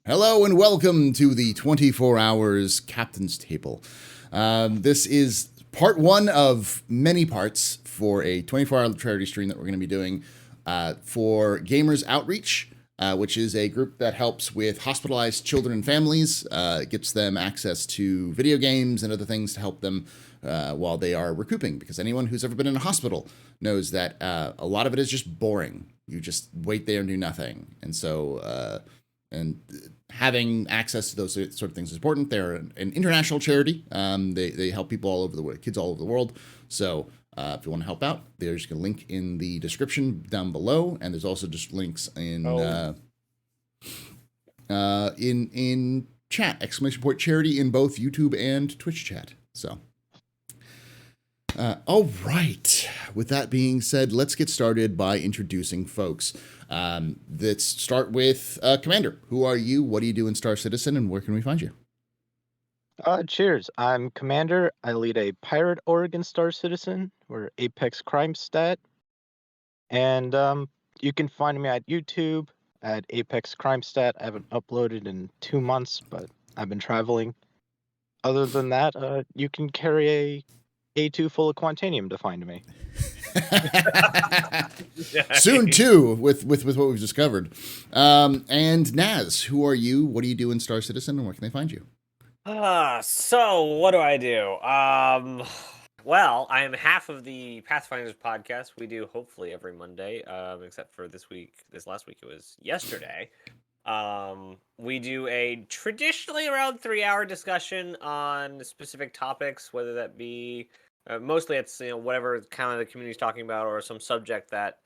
Hello and welcome to the 24 Hours Captain's Table. This is part one of many parts for a 24-hour charity stream that we're going to be doing for Gamers Outreach, which is a group that helps with hospitalized children and families. It gets them access to video games and other things to help them while they are recouping, because anyone who's ever been in a hospital knows that a lot of it is just boring. You just wait there and do nothing. And so... and having access to those sort of things is important. They're an international charity. They help people all over the world, kids all over the world. So if you want to help out, there's a link in the description down below, and there's also just links in in chat, ! charity in both YouTube and Twitch chat. So. All right. With that being said, let's get started by introducing folks. Let's start with Commander. Who are you? What do you do in Star Citizen, and where can we find you? Cheers. I'm Commander. I lead a pirate org in Star Citizen. We're Apex Crime Stat. And you can find me at YouTube at Apex Crime Stat. I haven't uploaded in 2 months, but I've been traveling. Other than that, you can carry a A2 full of Quantanium to find me. Soon too, with what we've discovered. And Naz, who are you? What do you do in Star Citizen, and where can they find you? So what do I do? Well, I am half of the Pathfinders podcast. We do hopefully every Monday, except for this last week it was yesterday. We do a traditionally around 3-hour discussion on specific topics, whether that be mostly it's whatever kind of the community's talking about, or some subject that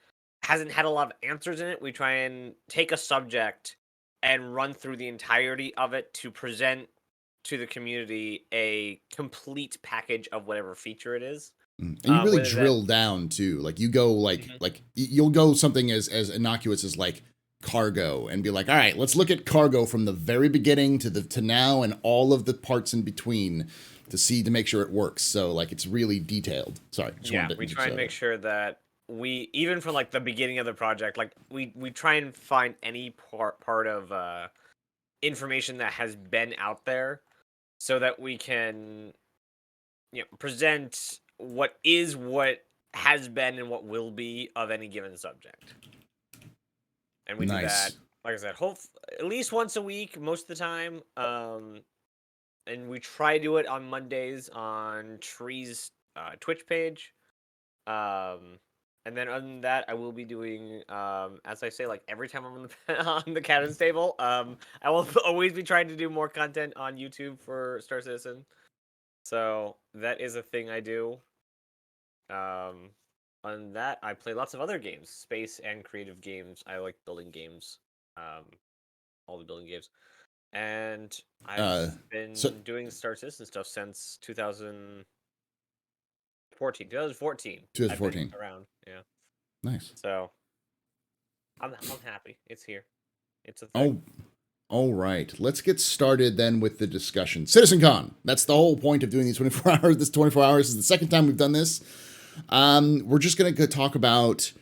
hasn't had a lot of answers in it. We try and take a subject and run through the entirety of it to present to the community a complete package of whatever feature it is. And you really drill down too. Like you go like you'll go something as innocuous as like cargo and be like, all right, let's look at cargo from the very beginning to now and all of the parts in between to make sure it works. So like it's really detailed. Sorry. We try and make sure that we, even from like the beginning of the project, like we try and find any part of information that has been out there, so that we can present what has been and what will be of any given subject. And we do that, like I said, at least once a week, most of the time. And we try to do it on Mondays on Tree's Twitch page. And then other than that, I will be doing, as I say, like every time I'm on the Captain's Table, I will always be trying to do more content on YouTube for Star Citizen. So that is a thing I do. On that, I play lots of other games, space and creative games. I like building games, all the building games. And I've been doing Star Citizen stuff since 2014. 2014. Around, yeah. Nice. So I'm happy. It's here. It's a thing. All right. Let's get started then with the discussion. CitizenCon. That's the whole point of doing these 24 hours. This 24 hours is the second time we've done this. We're just going to talk about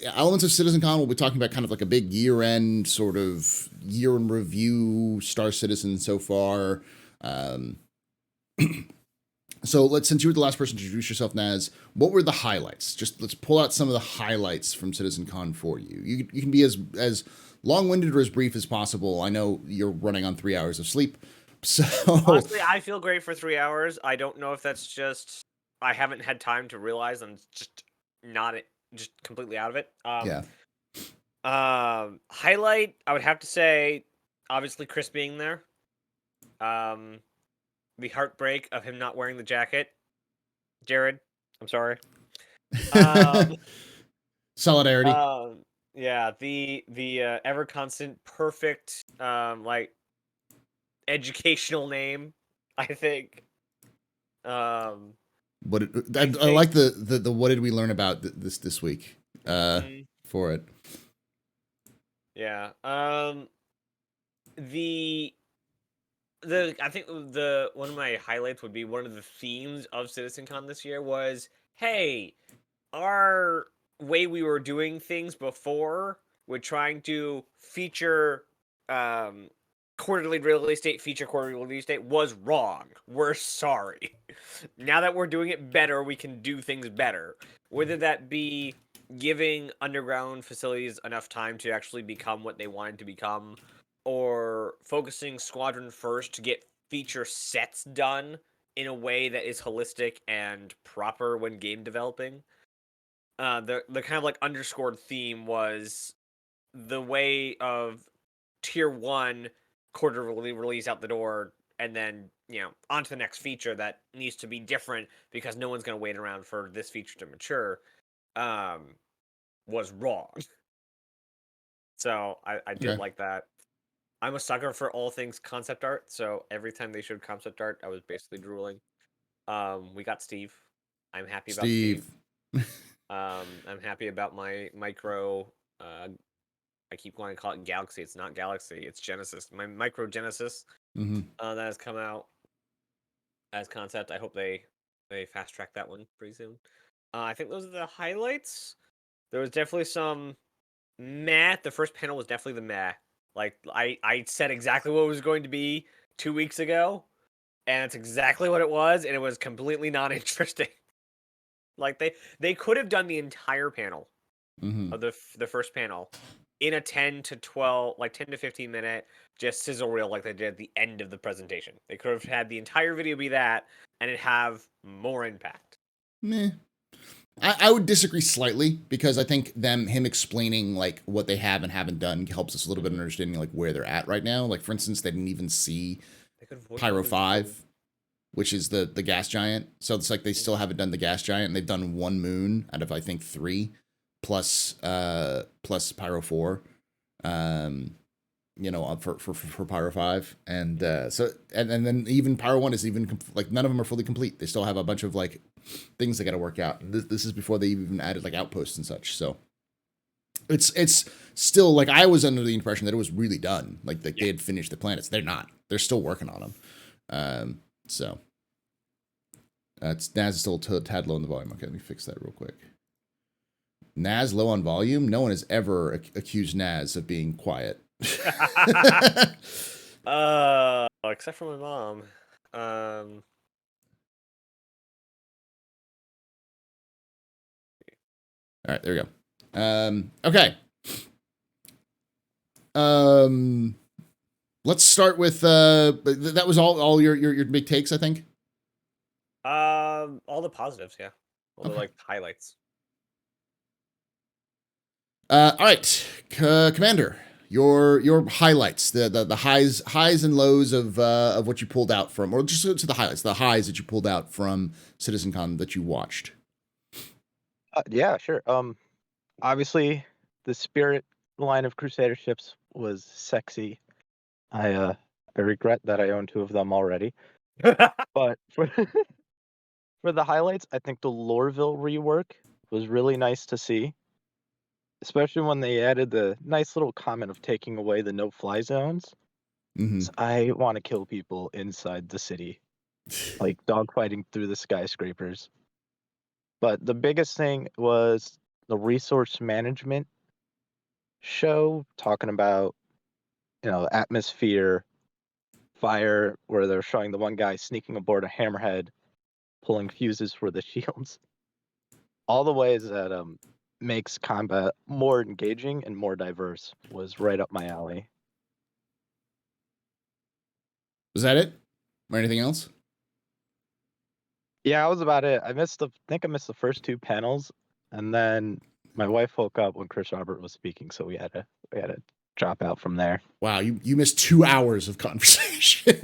elements of CitizenCon. We'll be talking about kind of like a big year-end sort of year in review, Star Citizen so far. So since you were the last person to introduce yourself, Naz, what were the highlights? Just let's pull out some of the highlights from CitizenCon for you. You can be as long-winded or as brief as possible. I know you're running on 3 hours of sleep. So honestly, I feel great for 3 hours. I don't know if that's just I haven't had time to realize I'm just completely out of it. Highlight, I would have to say, obviously Chris being there. The heartbreak of him not wearing the jacket. Jared, I'm sorry. Solidarity. Yeah, the ever constant perfect like educational name, I think. I like the what did we learn about this week for it. Yeah. I think one of my highlights would be one of the themes of CitizenCon this year was, hey, our way we were doing things before, we're trying to feature quarterly release date, feature quarterly release date was wrong. We're sorry. Now that we're doing it better, we can do things better. Whether that be giving underground facilities enough time to actually become what they wanted to become, or focusing Squadron first to get feature sets done in a way that is holistic and proper when game developing. The kind of like underscored theme was the way of tier 1 quarterly release out the door, and then on to the next feature that needs to be different because no one's going to wait around for this feature to mature, was wrong. So I did like that. I'm a sucker for all things concept art, so every time they showed concept art, I was basically drooling. We got Steve. I'm happy about Steve. I'm happy about my micro. I keep wanting to call it Galaxy. It's not Galaxy. It's Genesis. My Micro Genesis that has come out as concept. I hope they fast track that one pretty soon. I think those are the highlights. There was definitely some meh. The first panel was definitely the meh. Like I said exactly what it was going to be 2 weeks ago, and it's exactly what it was, and it was completely not interesting. Like they could have done the entire panel of the first panel in a 10 to 15 minute just sizzle reel like they did at the end of the presentation. They could have had the entire video be that, and it have more impact. Meh. I would disagree slightly, because I think him explaining like what they have and haven't done helps us a little bit in understanding like where they're at right now. Like, for instance, they didn't even see Pyro 5, which is the gas giant. So it's like they still haven't done the gas giant, and they've done 1 moon out of I think 3 plus Pyro 4. For Pyro 5, and then even Pyro 1 is even like none of them are fully complete. They still have a bunch of like things they got to work out. This is before they even added like outposts and such. So it's still like I was under the impression that it was really done. Like they had finished the planets. They're not. They're still working on them. So Naz is still a tad low in the volume. Okay, let me fix that real quick. Naz low on volume. No one has ever accused Naz of being quiet. Except for my mom. All right, there we go. Okay. Let's start with that was all your big takes, I think. All the positives, yeah. All the like highlights. All right, Commander, your highlights, the highs and lows of what you pulled out from, or just to the highlights, the highs that you pulled out from CitizenCon that you watched. Yeah, sure. Obviously, the Spirit line of Crusader ships was sexy. I regret that I own 2 of them already. But for the highlights, I think the Lorville rework was really nice to see, especially when they added the nice little comment of taking away the no-fly zones. So I want to kill people inside the city, like dogfighting through the skyscrapers. But the biggest thing was the resource management show, talking about, atmosphere, fire, where they're showing the one guy sneaking aboard a hammerhead, pulling fuses for the shields. All the ways that makes combat more engaging and more diverse was right up my alley. Was that it? Or anything else? Yeah, that was about it. I missed the first 2 panels, and then my wife woke up when Chris Robert was speaking, so we had to drop out from there. Wow, you missed 2 hours of conversation.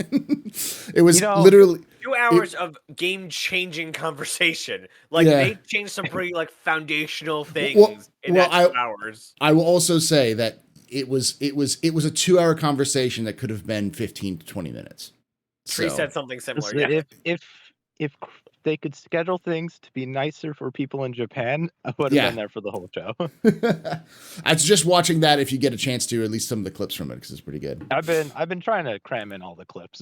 It was literally 2 hours of game-changing conversation. Like they changed some pretty like foundational things in that 2 hours. I will also say that it was a 2-hour conversation that could have been 15 to 20 minutes. Tree said something similar. If they could schedule things to be nicer for people in Japan, I would have been there for the whole show. It's just watching that, if you get a chance to, at least some of the clips from it, because it's pretty good. I've been trying to cram in all the clips.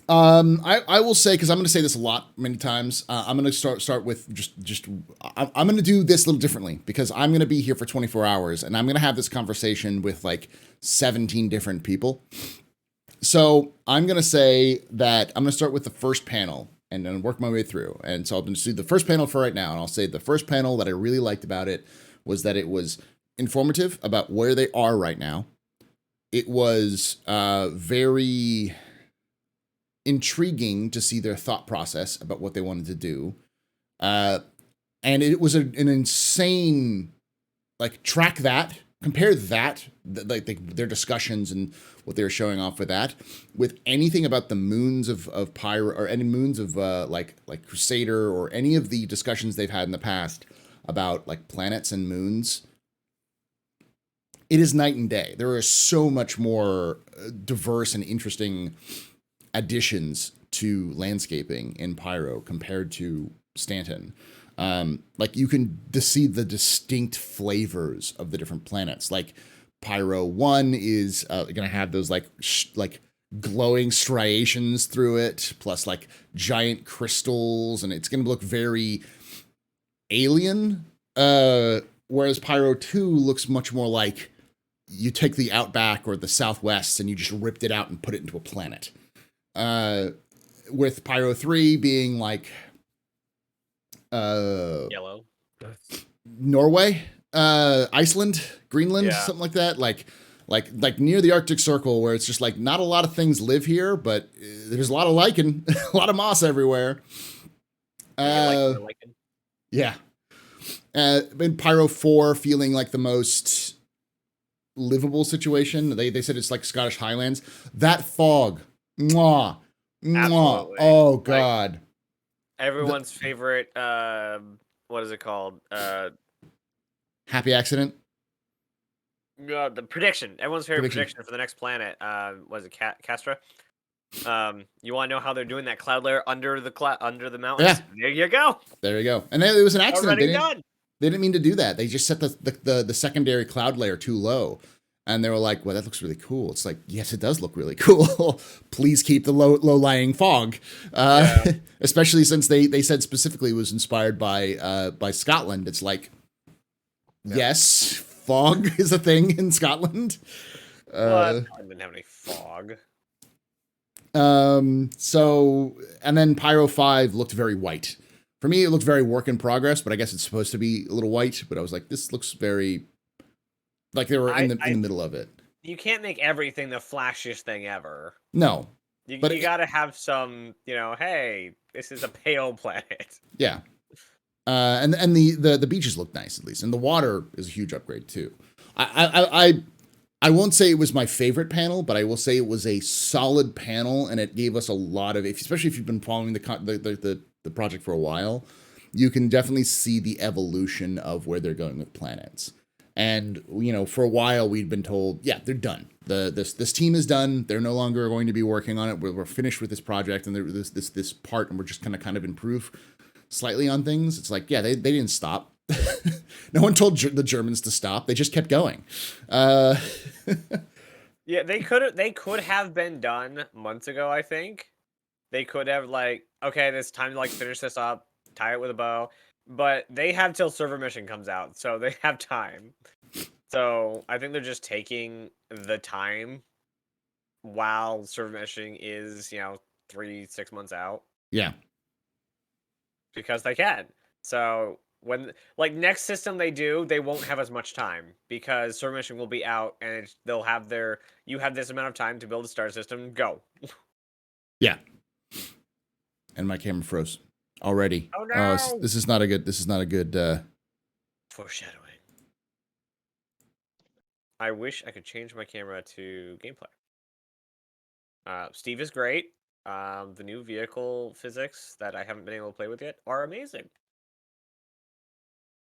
I will say, because I'm going to say this a lot, many times. I'm going to start with I'm going to do this a little differently because I'm going to be here for 24 hours and I'm going to have this conversation with like 17 different people. So I'm going to say that I'm going to start with the first panel and then work my way through. And so I'll just do the first panel for right now. And I'll say the first panel that I really liked about it was that it was informative about where they are right now. It was very intriguing to see their thought process about what they wanted to do. And it was an insane, like, compare that, their discussions and what they were showing off with that, with anything about the moons of Pyro, or any moons of like Crusader, or any of the discussions they've had in the past about like planets and moons. It is night and day. There are so much more diverse and interesting additions to landscaping in Pyro compared to Stanton. Like you can see the distinct flavors of the different planets. Like Pyro 1 is going to have those like glowing striations through it, plus like giant crystals, and it's going to look very alien. Whereas Pyro 2 looks much more like you take the Outback or the Southwest and you just ripped it out and put it into a planet. With Pyro 3 being like Yellow. Norway, Iceland, Greenland, Yeah. something like that. Like near the Arctic Circle, where it's just like not a lot of things live here, but there's a lot of lichen, a lot of moss everywhere. Yeah. In Pyro 4 feeling like the most livable situation. They said it's like Scottish Highlands. That fog. Mwah. Mwah. Absolutely. Oh, God. Everyone's favorite, what is it called? Happy accident? The prediction. Everyone's favorite prediction for the next planet. Was it Castra? You want to know how they're doing that cloud layer under the mountains? Yeah. There you go. There you go. And it was an accident. Already done. They didn't mean to do that. They just set the secondary cloud layer too low. And they were like, well, that looks really cool. It's like, yes, it does look really cool. Please keep the low-lying fog. Especially since they said specifically it was inspired by Scotland. It's like, yes, fog is a thing in Scotland. I didn't have any fog. So, and then Pyro 5 looked very white. For me, it looked very work in progress, but I guess it's supposed to be a little white. But I was like, this looks very... like they were in the middle of it. You can't make everything the flashiest thing ever. No. You got to have some, hey, this is a pale planet. Yeah. And the beaches look nice, at least. And the water is a huge upgrade, too. I won't say it was my favorite panel, but I will say it was a solid panel, and it gave us a lot of... especially if you've been following the project for a while, you can definitely see the evolution of where they're going with planets. And, for a while we'd been told, yeah, they're done. This team is done. They're no longer going to be working on it. We're finished with this project, and this part, and we're just going to kind of improve slightly on things. It's like, yeah, they didn't stop. No one told the Germans to stop. They just kept going. Yeah, they could have been done months ago, I think. They could have, okay, it's time to finish this up, tie it with a bow. But they have till Server Mission comes out, so they have time. So I think they're just taking the time while Server Mission is, 3-6 months out. Yeah. Because they can. So when next system they won't have as much time because Server Mission will be out and they'll have you have this amount of time to build a star system, go. Yeah. And my camera froze. Already. Oh no! This is not a good. Foreshadowing. I wish I could change my camera to gameplay. Steve is great. The new vehicle physics that I haven't been able to play with yet are amazing.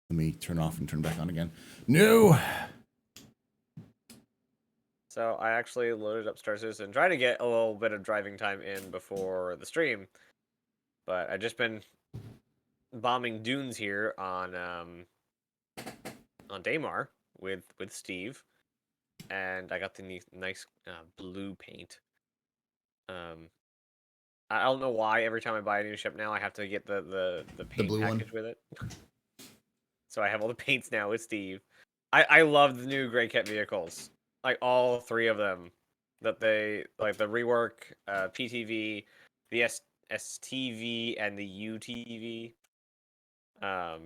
Let me turn off and turn back on again. No. So I actually loaded up Star Citizen, trying to get a little bit of driving time in before the stream. But I've just been bombing dunes here on Daymar with Steve, and I got the nice blue paint. I don't know why every time I buy a new ship now, I have to get the paint blue one? package with it. So I have all the paints now with Steve. I love the new Greycat vehicles. Like all 3 of them. That they like the rework, PTV, the STV, and the UTV. I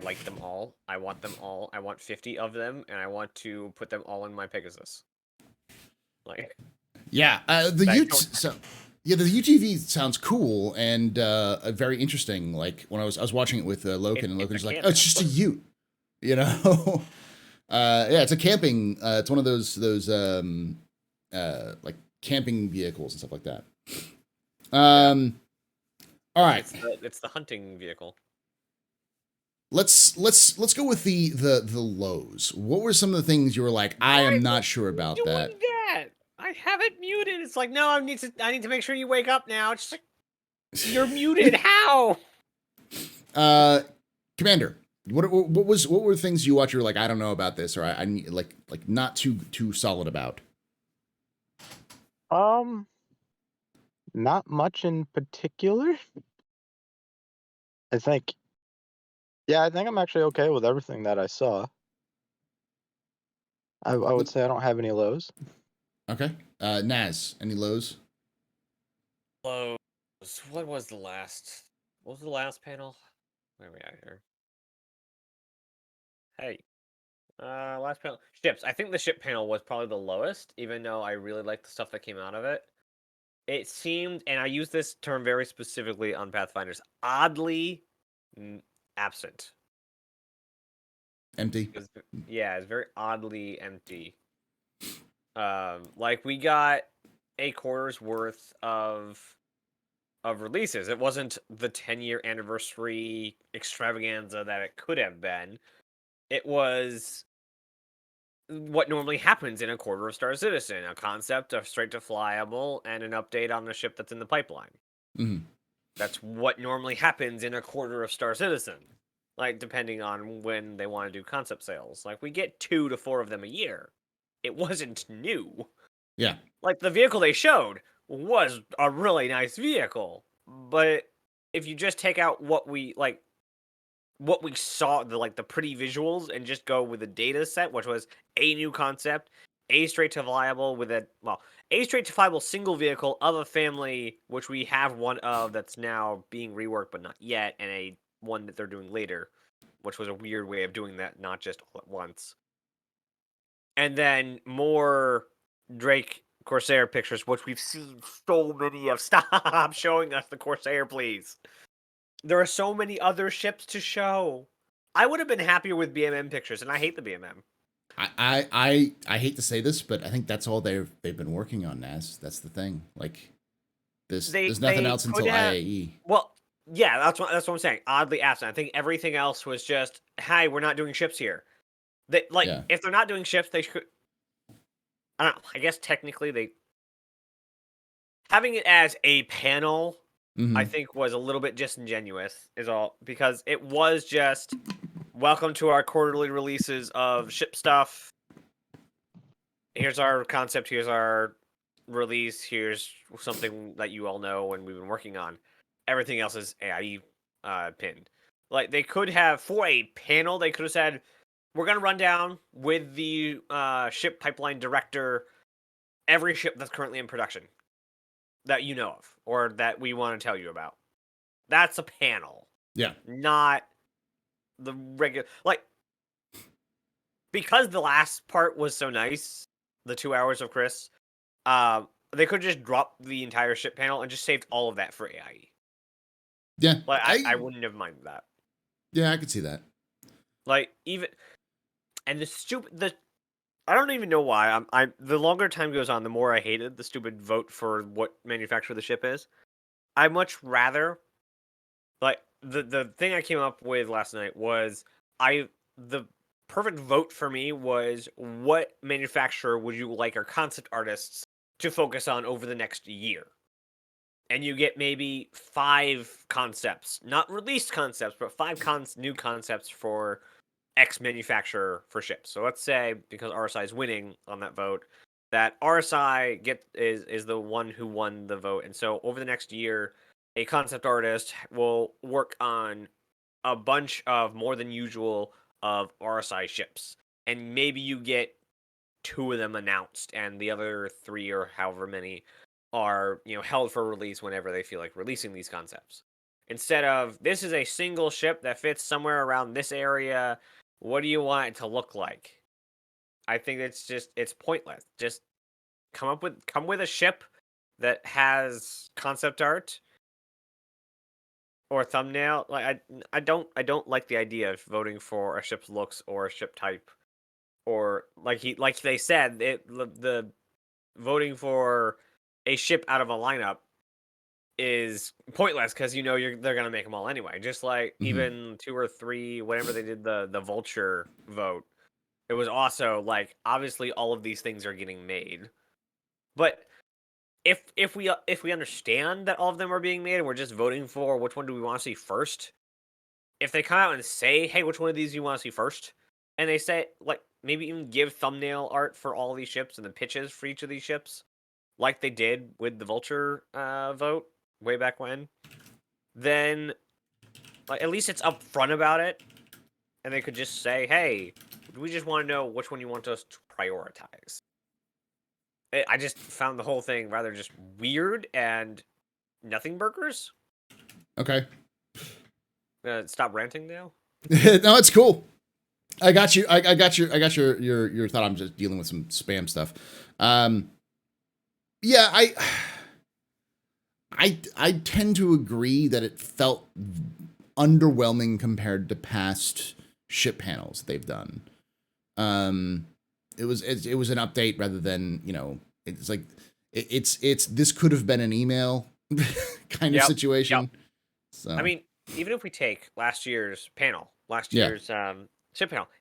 like them all. I want them all. I want 50 of them, and I want to put them all in my Pegasus. Like, Yeah, the UTV sounds cool and very interesting. Like when I was watching it with Loken, and Loken's like, "Oh, it's just a Ute," you know. Yeah, it's a camping. It's one of those like camping vehicles and stuff like that. All right, it's the hunting vehicle. let's go with the lows. What were some of the things you were like, I am not sure about that? I have it muted. It's like, no, I need to make sure you wake up now. It's like, you're muted. How? Commander, what were things you watched? You were like, I don't know about this, or I need like not too solid about. Not much in particular. I think I'm actually okay with everything that I saw. I would say I don't have any lows. Okay. Naz, any lows? Lows. What was the last panel? Where are we at here? Hey. Last panel. Ships. I think the ship panel was probably the lowest, even though I really liked the stuff that came out of it. It seemed, and I use this term very specifically on Pathfinders, oddly absent. Empty. It's very oddly empty. Like we got a quarter's worth of releases. It wasn't the 10-year anniversary extravaganza that it could have been. It was what normally happens in a quarter of Star Citizen: a concept, a straight to flyable, and an update on the ship that's in the pipeline. Mm-hmm. That's what normally happens in a quarter of Star Citizen. Like, depending on when they want to do concept sales. Like, we get 2 to 4 of them a year. It wasn't new. Yeah. Like, the vehicle they showed was a really nice vehicle. But if you just take out what we saw, the pretty visuals, and just go with the data set, which was a new concept, a straight to viable with a straight to viable single vehicle of a family, which we have one of that's now being reworked but not yet, and a one that they're doing later, which was a weird way of doing that, not just all at once. And then more Drake Corsair pictures, which we've seen so many of. Stop showing us the Corsair, please. There are so many other ships to show. I would have been happier with BMM pictures, and I hate the BMM. I hate to say this, but I think that's all they've been working on, Naz. That's the thing. Like, there's nothing else until IAE. Well, yeah, that's what I'm saying. Oddly absent. I think everything else was just, hey, we're not doing ships here. If they're not doing ships, they should. I don't know. I guess technically they having it as a panel, I think, was a little bit disingenuous. Is all, because it was just, welcome to our quarterly releases of ship stuff. Here's our concept. Here's our release. Here's something that you all know and we've been working on. Everything else is AIE pinned. Like, they could have, for a panel, they could have said, we're going to run down with the ship pipeline director every ship that's currently in production that you know of or that we want to tell you about. That's a panel. Yeah. Not the regular, because the last part was so nice, the 2 hours of Chris, they could just drop the entire ship panel and just saved all of that for AIE. Yeah. I wouldn't have minded that. Yeah, I could see that. And I don't even know why. The longer time goes on, the more I hated the stupid vote for what manufacturer the ship is. I much rather, the thing I came up with last night was, the perfect vote for me was, what manufacturer would you like our concept artists to focus on over the next year? And you get maybe 5 concepts, not released concepts, but 5 new concepts for X manufacturer for ships. So let's say, because RSI is winning on that vote, that RSI is the one who won the vote, and so over the next year, a concept artist will work on a bunch of more than usual of RSI ships, and maybe you get 2 of them announced, and the other 3 or however many are held for release whenever they feel like releasing these concepts. Instead of this is a single ship that fits somewhere around this area, what do you want it to look like? I think it's pointless. Just come with a ship that has concept art or thumbnail. Like I don't like the idea of voting for a ship's looks or a ship type, or like they said the voting for a ship out of a lineup is pointless because they're gonna make them all anyway. Just like even 2 or 3, whenever they did the vulture vote, it was also like obviously all of these things are getting made, but if we understand that all of them are being made and we're just voting for which one do we want to see first, if they come out and say, hey, which one of these do you want to see first, and they say like maybe even give thumbnail art for all these ships and the pitches for each of these ships, like they did with the vulture vote way back when, then like at least it's upfront about it, and they could just say, hey, we just want to know which one you want us to prioritize. I just found the whole thing rather just weird and nothing burgers. Okay. Stop ranting now. No, it's cool. I got you. I got your thought. I'm just dealing with some spam stuff. Yeah, I tend to agree that it felt underwhelming compared to past ship panels they've done. It was an update rather than, it's like it's this could have been an email kind of situation. Yep. So I mean, even if we take last year's ship panel,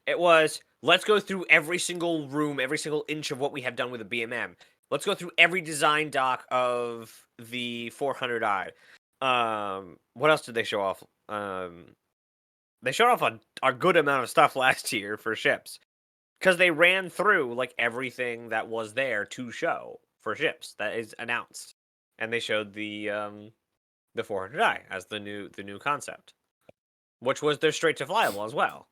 it was let's go through every single room, every single inch of what we have done with the BMM. Let's go through every design doc of the 400i. What else did they show off? They showed off a good amount of stuff last year for ships, because they ran through like everything that was there to show for ships that is announced, and they showed the 400i as the new concept, which was their straight to flyable as well.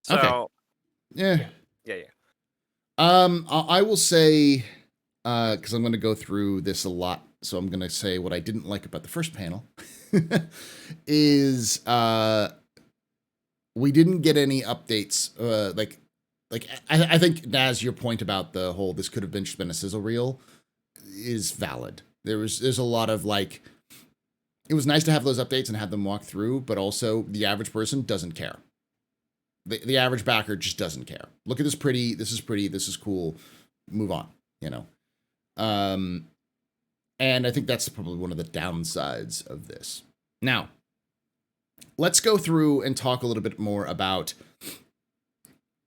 So okay. Yeah. I will say, because I'm going to go through this a lot, so I'm going to say what I didn't like about the first panel is we didn't get any updates. I think, Naz, your point about the whole this could have just been a sizzle reel is valid. There's a lot of like, it was nice to have those updates and have them walk through, but also the average person doesn't care. The average backer just doesn't care. Look at this pretty, this is cool, move on, and I think that's probably one of the downsides of this. Now, let's go through and talk a little bit more about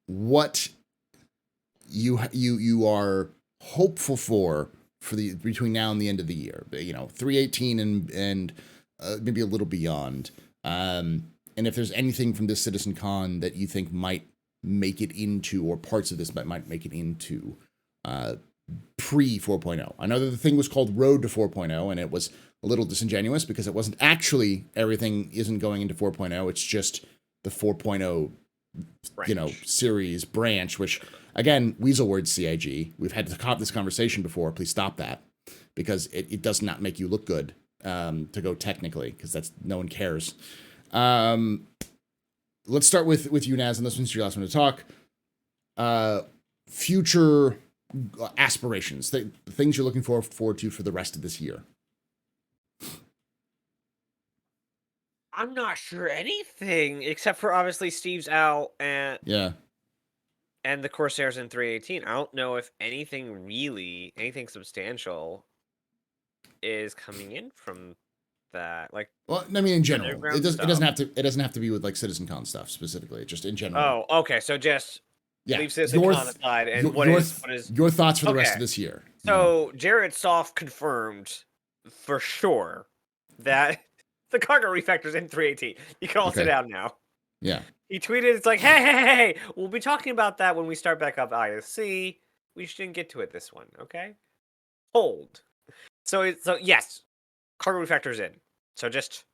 what you are hopeful for the between now and the end of the year. 318 and maybe a little beyond. And if there's anything from this CitizenCon that you think might make it into, or parts of this might make it into pre 4.0. I know that the thing was called Road to 4.0, and it was a little disingenuous because it wasn't actually everything isn't going into 4.0. It's just the 4.0, series branch, which again, weasel word CIG. We've had this conversation before. Please stop that, because it does not make you look good to go technically, because that's no one cares. Let's start with you, Naz, and this one's your last one to talk. Future aspirations, the things you're looking forward to for the rest of this year. I'm not sure anything except for obviously Steve's out and the Corsairs in 318. I don't know if anything substantial is coming in from that. Like, well, I mean, in general, it doesn't have to be with like CitizenCon stuff specifically. Just in general. Oh, okay. So just leave CitizenCon aside, and what is your thoughts for the rest of this year? So Jared Soft confirmed for sure that the cargo refactor's in 318. You can all sit down now. Yeah. He tweeted, it's like, hey, we'll be talking about that when we start back up ISC. We shouldn't get to it this one, okay? Hold. So yes, cargo refactor's in. So just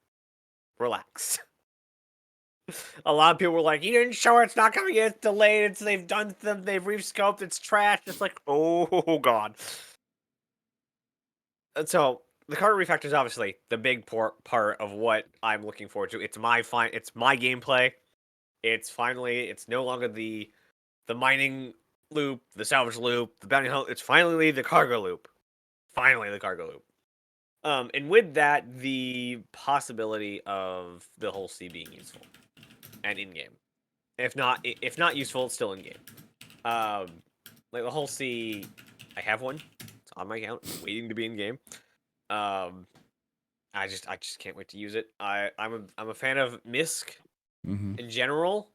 relax. A lot of people were like, you didn't show it's not coming in, it's delayed, they've done them, they've rescoped, it's trash. It's like, oh god. And so the cargo refactor is obviously the big part of what I'm looking forward to. It's my gameplay. It's no longer the mining loop, the salvage loop, the bounty hunt. It's finally the cargo loop. Finally the cargo loop. And with that, the possibility of the whole C being useful and in game. If not useful, it's still in game. Like the whole C, I have one. It's on my account, waiting to be in game. I just can't wait to use it. I'm a fan of MISC in general.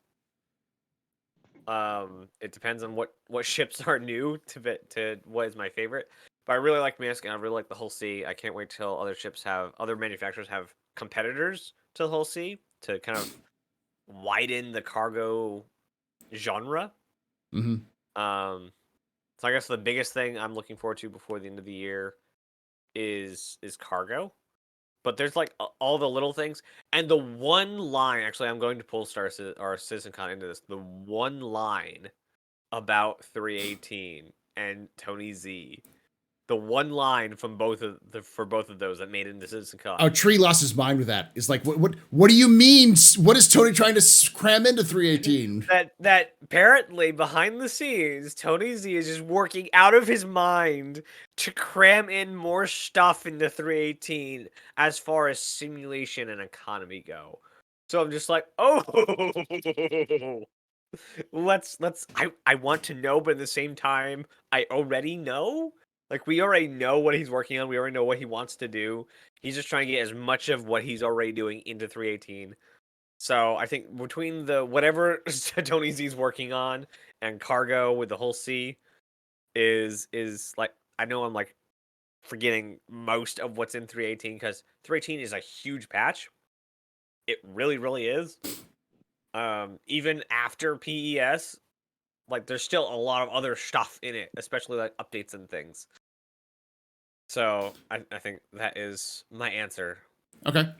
It depends on what ships are new to what is my favorite. But I really like MISC and I really like the whole C. I can't wait till other manufacturers have competitors to the whole C to kind of widen the cargo genre. So I guess the biggest thing I'm looking forward to before the end of the year is cargo. But there's like all the little things, and the one line. Actually, I'm going to pull citizencon into this. The one line about 318 and Tony Z. The one line from both of those that made it into citizencon. Oh, Tree lost his mind with that. It's like, what do you mean? What is Tony trying to cram into 318? That apparently behind the scenes, Tony Z is just working out of his mind to cram in more stuff into 318 as far as simulation and economy go. So I'm just like, oh, I want to know, but at the same time, I already know. Like, we already know what he's working on. We already know what he wants to do. He's just trying to get as much of what he's already doing into 318. So I think between the whatever Tony Z's working on and cargo with the whole C is like, I know I'm like forgetting most of what's in 318 because 318 is a huge patch. It really, really is. Even after PES, like there's still a lot of other stuff in it, especially like updates and things. So I think that is my answer. Okay,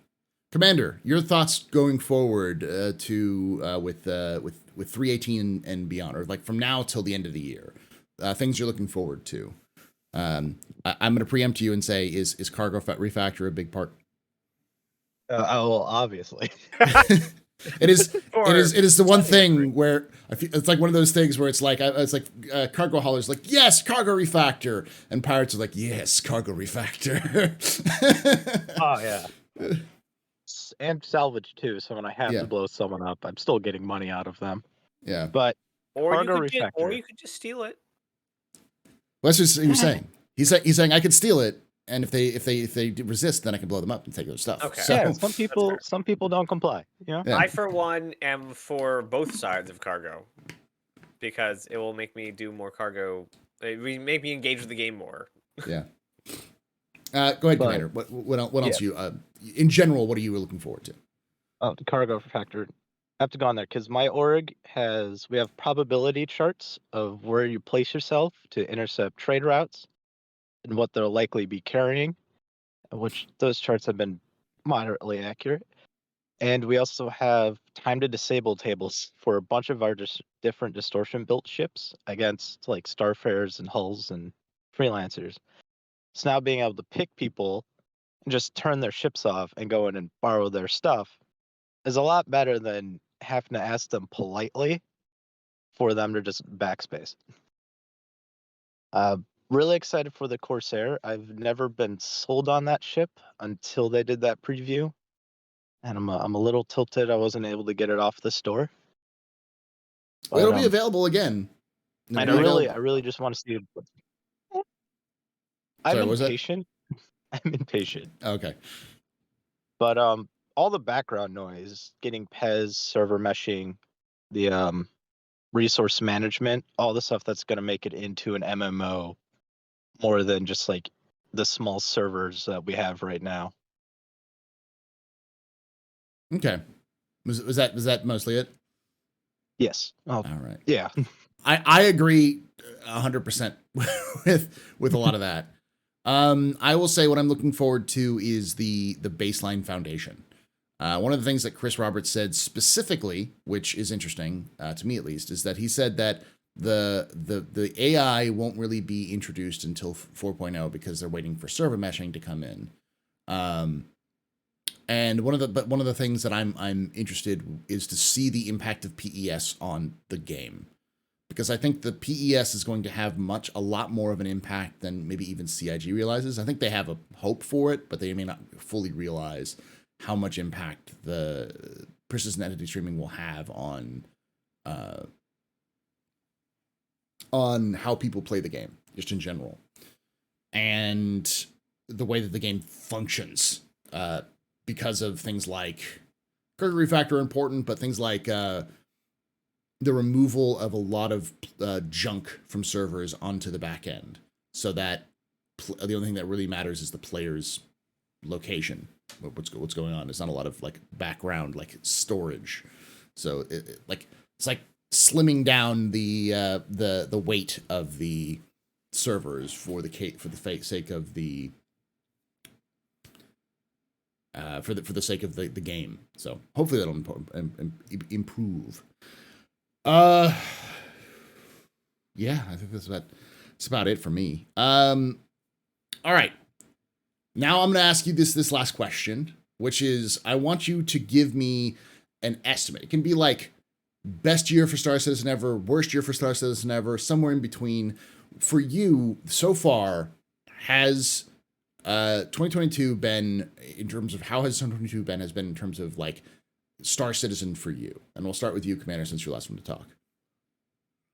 Commander, your thoughts going forward with 318 and beyond, or like from now till the end of the year, things you're looking forward to. I'm going to preempt you and say, is cargo refactor a big part? Well, obviously. It is the one thing where I feel it's like one of those things where it's like cargo haulers like, yes, cargo refactor, and pirates are like, yes, cargo refactor. Oh yeah, and salvage too. So when I have to blow someone up, I'm still getting money out of them. Yeah, but cargo refactor, or you could just steal it. Well, that's what he was saying. He's saying I could steal it. And if they resist, then I can blow them up and take their stuff. Okay. So, yeah, some people don't comply. You know? Yeah. I, for one, am for both sides of cargo because it will make me do more cargo. It will make me engage with the game more. Yeah. Go ahead, Commander. What else you in general? What are you looking forward to? Oh, the cargo factor. I have to go on there because my org we have probability charts of where you place yourself to intercept trade routes and what they'll likely be carrying, which those charts have been moderately accurate. And we also have time to disable tables for a bunch of our different distortion built ships against like Starfarers and hulls and freelancers. So now being able to pick people and just turn their ships off and go in and borrow their stuff is a lot better than having to ask them politely for them to just backspace. Really excited for the Corsair. I've never been sold on that ship until they did that preview, and I'm a little tilted I wasn't able to get it off the store. But, it'll be available again. I really just want to see it. I'm impatient. I'm impatient. Okay. But all the background noise, getting Pez, server meshing, the resource management, all the stuff that's going to make it into an MMO more than just like the small servers that we have right now. Okay. Was that mostly it? Yes. Oh, All right. yeah. I agree 100% with a lot of that. I will say what I'm looking forward to is the baseline foundation. One of the things that Chris Roberts said specifically, which is interesting to me at least, is that he said that the AI won't really be introduced until 4.0 because they're waiting for server meshing to come in. And one of the things that I'm interested is to see the impact of PES on the game, because I think the PES is going to have a lot more of an impact than maybe even CIG realizes. I think they have a hope for it, but they may not fully realize how much impact the persistent entity streaming will have on how people play the game, just in general, and the way that the game functions, because of things like Gregory factor are important, but things like the removal of a lot of junk from servers onto the back end, so that the only thing that really matters is the player's location, what's going on. There's not a lot of like background like storage, so it's like slimming down the weight of the servers for the sake of the sake of the game. So hopefully that'll improve. Yeah, I think that's about it for me. All right. Now I'm going to ask you this last question, which is, I want you to give me an estimate. It can be like best year for Star Citizen ever, worst year for Star Citizen ever, somewhere in between. For you, so far, has 2022 been, in terms of how has 2022 been, has been in terms of like Star Citizen for you? And we'll start with you, Commander, since you're last one to talk.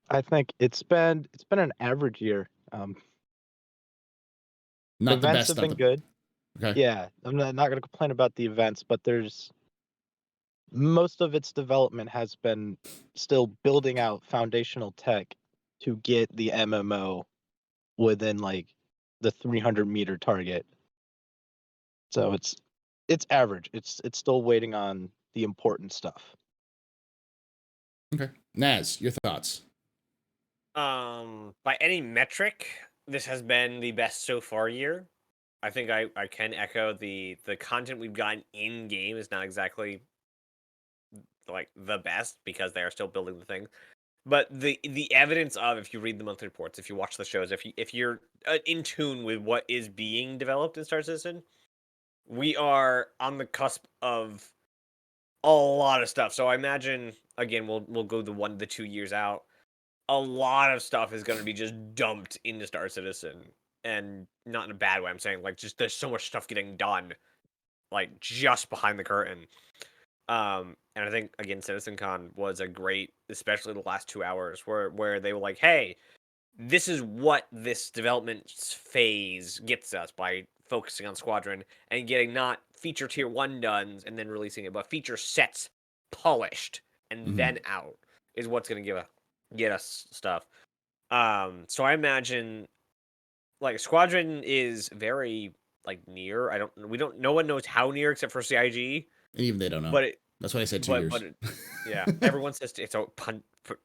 I think it's been an average year. Not the events best, have been good. Okay. Yeah, I'm not going to complain about the events, but there's most of its development has been still building out foundational tech to get the MMO within like the 300-meter target. So it's average. It's still waiting on the important stuff. Okay. Naz, your thoughts? By any metric, this has been the best so far year. I think I can echo the content we've gotten in game is not exactly like the best because they are still building the thing. But the evidence of, if you read the monthly reports, if you watch the shows, if you're in tune with what is being developed in Star Citizen, we are on the cusp of a lot of stuff. So I imagine, again, we'll go the 1 to 2 years out. A lot of stuff is going to be just dumped into Star Citizen, and not in a bad way. I'm saying like just there's so much stuff getting done, like just behind the curtain. And I think again, CitizenCon was a great, especially the last 2 hours, where they were like, "Hey, this is what this development phase gets us by focusing on Squadron and getting not feature tier 1 done and then releasing it, but feature sets polished and then out is what's going to get us stuff." So I imagine like Squadron is very like near. No one knows how near except for CIG. And even they don't know. But that's why I said 2 years. Yeah, everyone says it's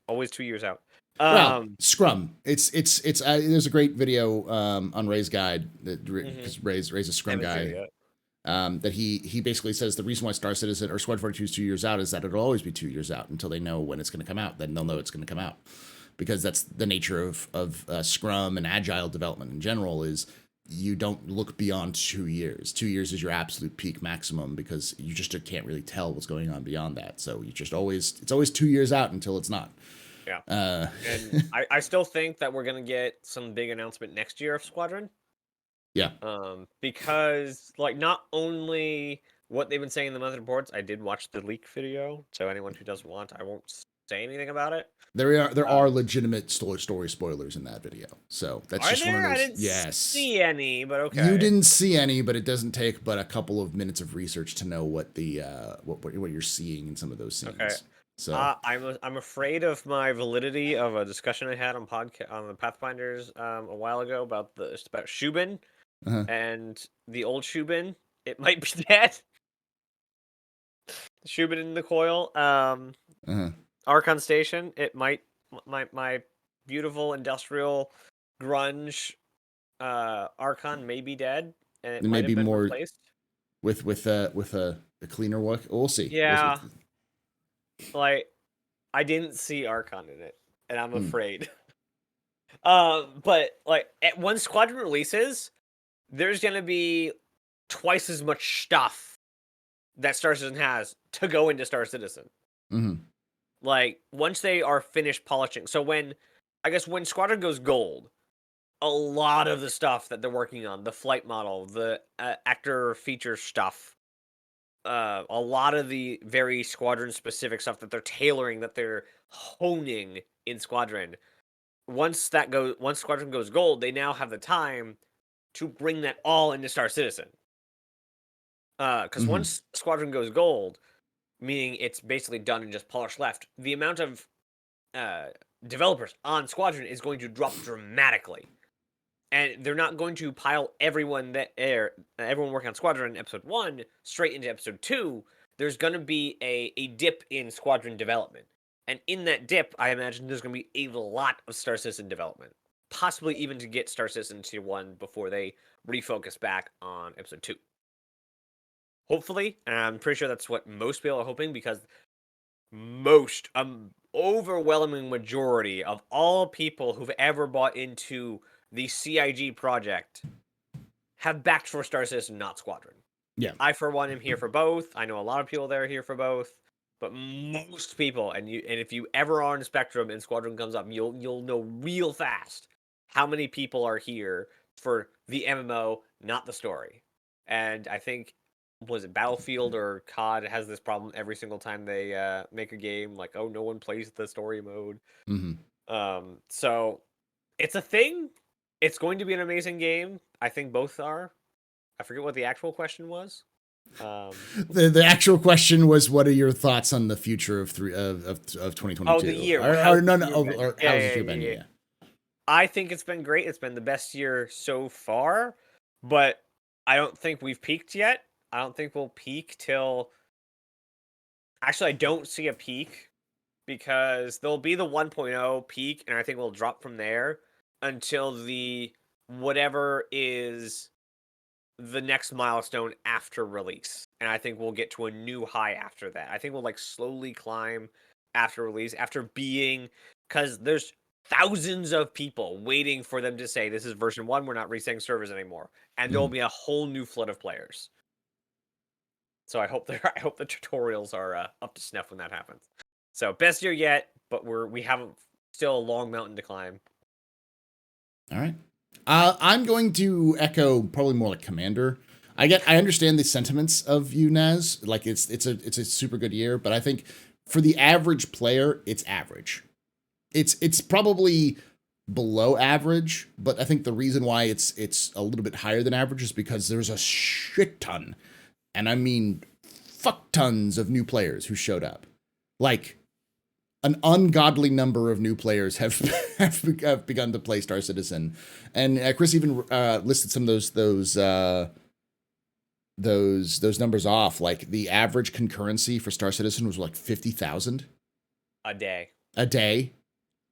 always 2 years out. Well, Scrum. It's there's a great video on Ray's guide that Ray's a Scrum guy. That he basically says the reason why Star Citizen or Squad 42 is 2 years out is that it'll always be 2 years out until they know when it's going to come out. Then they'll know it's going to come out, because that's the nature of Scrum and Agile development in general. Is you don't look beyond 2 years. 2 years is your absolute peak maximum, because you just can't really tell what's going on beyond that. So you just it's always 2 years out until it's not. Yeah. And I still think that we're gonna get some big announcement next year of Squadron. Yeah. Because like not only what they've been saying in the monthly reports, I did watch the leak video. So anyone who doesn't want, I won't say anything about it. There are legitimate story spoilers in that video. So that's just one of those. I didn't see any, but okay. You didn't see any, but it doesn't take but a couple of minutes of research to know what the what you're seeing in some of those scenes. Okay. So I'm afraid of my validity of a discussion I had on the Pathfinders a while ago about Shubin and the old Shubin. It might be dead. Shubin in the coil. Archon Station. It might my beautiful industrial grunge Archon may be dead, and it It may might have be been more replaced. with a cleaner work. We'll see. Yeah, like I didn't see Archon in it, and I'm afraid. But like when Squadron releases, there's gonna be twice as much stuff that Star Citizen has to go into Star Citizen. Mm-hmm. Like once they are finished polishing. So when Squadron goes gold, a lot of the stuff that they're working on, the flight model, the actor feature stuff, a lot of the very Squadron specific stuff that they're tailoring, that they're honing in Squadron. Once Squadron goes gold, they now have the time to bring that all into Star Citizen. Because once Squadron goes gold, meaning it's basically done and just polished left, the amount of developers on Squadron is going to drop dramatically. And they're not going to pile everyone working on Squadron in episode 1 straight into episode 2. There's going to be a dip in Squadron development. And in that dip, I imagine there's going to be a lot of Star Citizen development. Possibly even to get Star Citizen Tier 1 before they refocus back on episode 2. Hopefully, and I'm pretty sure that's what most people are hoping, because overwhelming majority of all people who've ever bought into the CIG project have backed for Star Citizen, not Squadron. Yeah. I, for one, am here for both. I know a lot of people that are here for both, but most people, and if you ever are on the spectrum and Squadron comes up, you'll know real fast how many people are here for the MMO, not the story. And I think, was it Battlefield or COD has this problem every single time they make a game, like, oh, no one plays the story mode. So it's a thing. It's going to be an amazing game. I think both are. I forget what the actual question was. The actual question was, what are your thoughts on the future of 2022? Oh, the year. How's this year been? Yeah. I think it's been great. It's been the best year so far, but I don't think we've peaked yet. I don't think we'll peak till... Actually, I don't see a peak, because there'll be the 1.0 peak, and I think we'll drop from there until the whatever is the next milestone after release. And I think we'll get to a new high after that. I think we'll slowly climb after release, after being... Because there's thousands of people waiting for them to say, this is version 1, we're not resetting servers anymore. And there'll be a whole new flood of players. So I hope the tutorials are up to snuff when that happens. So best year yet, but we haven't, still a long mountain to climb. All right. I'm going to echo probably more like Commander. I understand the sentiments of you, Naz. Like it's a super good year, but I think for the average player, it's average. It's probably below average, but I think the reason why it's a little bit higher than average is because there's a shit ton, and I mean fuck tons of new players who showed up. Like an ungodly number of new players have begun to play Star Citizen, and Chris even listed some of those numbers off. Like the average concurrency for Star Citizen was like 50,000 a day.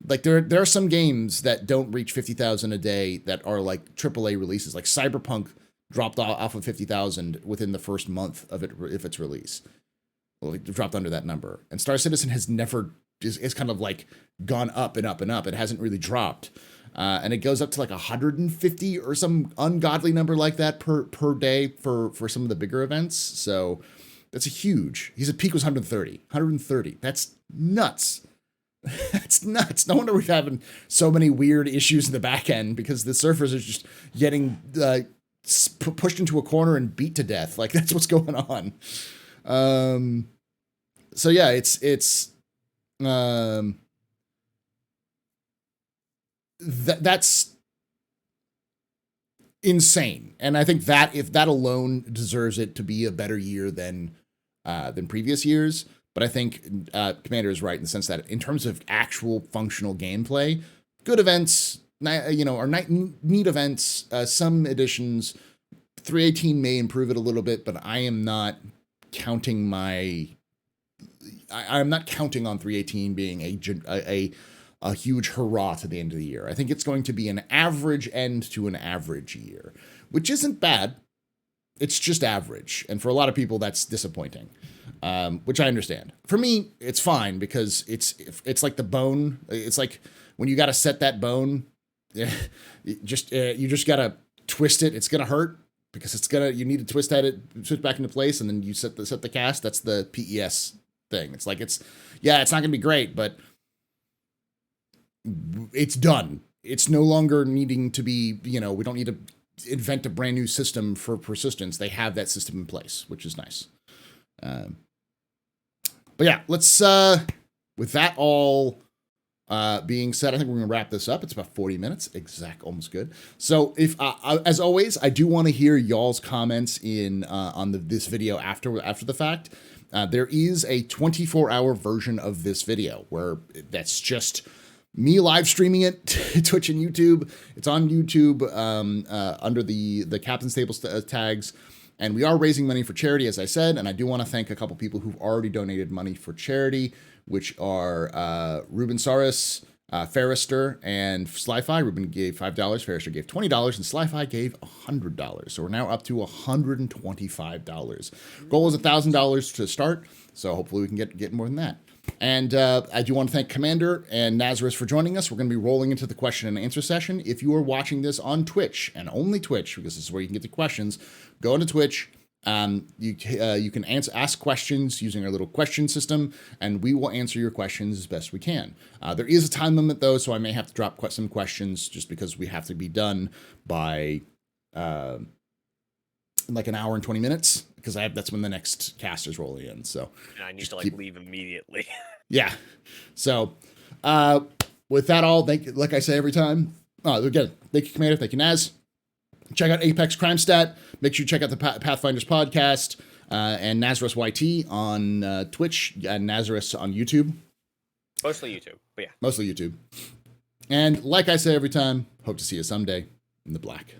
Like there are some games that don't reach 50,000 a day that are like AAA releases. Like Cyberpunk dropped off of 50,000 within the first month of its release. Well, it dropped under that number. And Star Citizen has never... It's kind of like gone up and up and up. It hasn't really dropped. And it goes up to like 150 or some ungodly number like that per day for some of the bigger events. So that's a huge... He said peak was 130. 130. That's nuts. That's nuts. No wonder we're having so many weird issues in the back end, because the surfers are just getting pushed into a corner and beat to death. Like that's what's going on. So yeah, it's that's insane. And I think that if that alone deserves it to be a better year than previous years. But I think Commander is right in the sense that in terms of actual functional gameplay, good events, are neat events, some editions, 318 may improve it a little bit, but I am not counting my I'm not counting on 318 being a huge hurrah to the end of the year. I think it's going to be an average end to an average year, which isn't bad. It's just average. And for a lot of people, that's disappointing, which I understand. For me, it's fine because it's like the bone. It's like when you got to set that bone, you just got to twist it. It's going to hurt because you need to twist back into place, and then you set the cast. That's the PES thing. It's like, it's not going to be great, but it's done. It's no longer needing to be, we don't need to invent a brand new system for persistence. They have that system in place, which is nice. But yeah, let's, with that all being said, I think we're going to wrap this up. It's about 40 minutes, almost good. So if, as always, I do want to hear y'all's comments on this video after the fact. There is a 24-hour version of this video where that's just me live streaming it to Twitch and YouTube. It's on YouTube under the Captain's Table tags. And we are raising money for charity, as I said. And I do want to thank a couple people who've already donated money for charity, which are Ruben Saris, Ferrister, and Slyfi. Ruben gave $5, Ferrister gave $20, and Slyfi gave $100. So we're now up to $125. Goal is $1,000 to start, so hopefully we can get more than that. And I do want to thank Commander and Nazarus for joining us. We're going to be rolling into the question and answer session. If you are watching this on Twitch, and only Twitch, because this is where you can get the questions, go into Twitch. You can ask questions using our little question system, and we will answer your questions as best we can. There is a time limit, though, so I may have to drop some questions just because we have to be done by like an hour and 20 minutes, because that's when the next cast is rolling in. So and I need to leave immediately. Yeah. So with that all, like I say every time, again, thank you, Commander. Thank you, Naz. Check out Apex Crime Stat. Make sure you check out the Pathfinders podcast and Nazarus YT on Twitch and Nazarus on YouTube. Mostly YouTube, but yeah. Mostly YouTube. And like I say every time, hope to see you someday in the black.